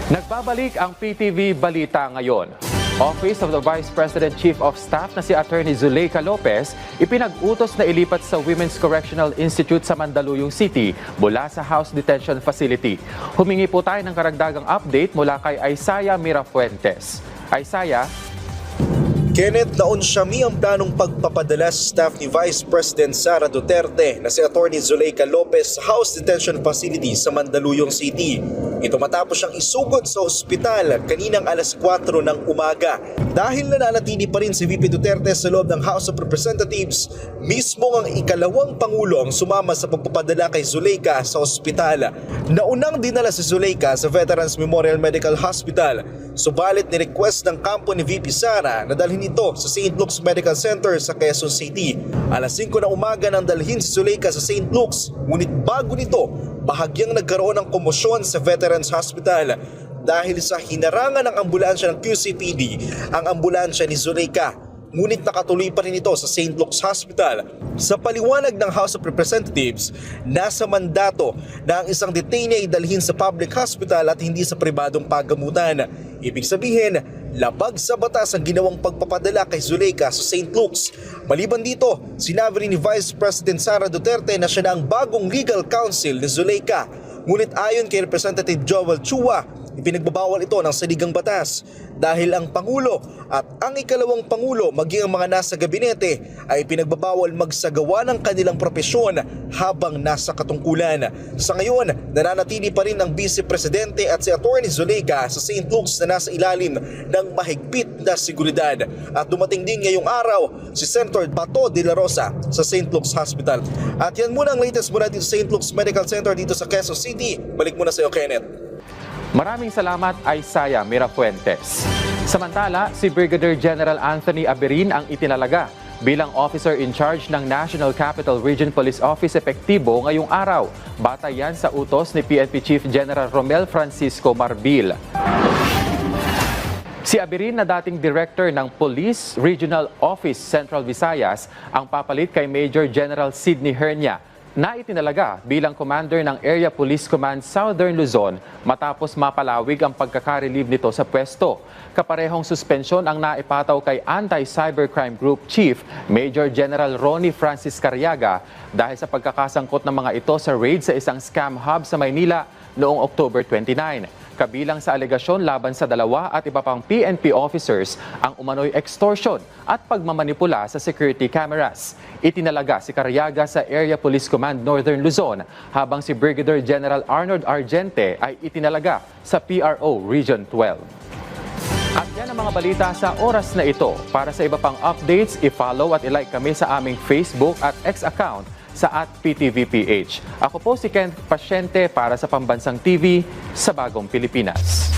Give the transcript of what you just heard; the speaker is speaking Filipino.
Nagbabalik ang PTV Balita ngayon. Office of the Vice President Chief of Staff na si Attorney Zuleika Lopez ipinag-utos na ilipat sa Women's Correctional Institute sa Mandaluyong City mula sa House Detention Facility. Humingi po tayo ng karagdagang update mula kay Aisaya Mirafuentes. Aisaya? Kenneth, naunsyami ang planong pagpapadala sa staff ni Vice President Sara Duterte na si Attorney Zuleika Lopez sa House Detention Facility sa Mandaluyong City. Ito matapos siyang isugod sa ospital kaninang alas 4 ng umaga. Dahil nananatili pa rin si VP Duterte sa loob ng House of Representatives, mismo ang ikalawang Pangulo ang sumama sa pagpapadala kay Zuleika sa ospital. Naunang dinala si Zuleika sa Veterans Memorial Medical Hospital, subalit ni-request ng kampo ni VP Sara na dalhin ito sa St. Luke's Medical Center sa Quezon City. Alas 5 ng umaga nang dalhin si Zuleika sa St. Luke's, ngunit bago nito, bahagyang nagkaroon ng komosyon sa Veterans Hospital dahil sa hinarangan ng ambulansya ng QCPD ang ambulansya ni Zuleika. Ngunit nakatuloy pa rin ito sa St. Luke's Hospital. Sa paliwanag ng House of Representatives, nasa mandato na ang isang detainee ay dalhin sa public hospital at hindi sa pribadong paggamutan. Ibig sabihin, labag sa batas ang ginawang pagpapadala kay Zuleika sa St. Luke's. Maliban dito, sinabi rin ni Vice President Sara Duterte na siya na ang bagong legal counsel ni Zuleika. Ngunit ayon kay Representative Joel Chua, ipinagbabawal ito ng saligang batas dahil ang Pangulo at ang ikalawang Pangulo maging ang mga nasa gabinete ay pinagbabawal magsagawa ng kanilang propesyon habang nasa katungkulan. Sa ngayon, nananatili pa rin ang Vice Presidente at si Attorney Zuleika sa St. Luke's na nasa ilalim ng mahigpit na seguridad. At dumating din ngayong araw si Senator Bato de la Rosa sa St. Luke's Hospital. At yan muna ang latest mula dito sa St. Luke's Medical Center dito sa Quezon City. Balik muna sa iyo, Kenneth. Maraming salamat, Aisaya Mirafuentes. Samantala, si Brigadier General Anthony Aberin ang itinalaga bilang officer in charge ng National Capital Region Police Office epektibo ngayong araw. Batay yan sa utos ni PNP Chief General Romel Francisco Marbil. Si Aberin na dating director ng Police Regional Office Central Visayas ang papalit kay Major General Sidney Hernia na itinalaga bilang commander ng Area Police Command Southern Luzon matapos mapalawig ang pagkaka-relieve nito sa pwesto. Kaparehong suspensyon ang naipataw kay Anti-Cybercrime Group Chief Major General Ronnie Francis Cariaga dahil sa pagkakasangkot ng mga ito sa raid sa isang scam hub sa Maynila noong October 29. Kabilang sa alegasyon laban sa dalawa at iba pang PNP officers ang umano'y extortion at pagmamanipula sa security cameras. Itinalaga si Cariaga sa Area Police Command Northern Luzon habang si Brigadier General Arnold Argente ay itinalaga sa PRO Region 12. At yan ang mga balita sa oras na ito. Para sa iba pang updates, i-follow at i-like kami sa aming Facebook at X account sa @PTVPH. Ako po si Ken Pasyente para sa Pambansang TV sa Bagong Pilipinas.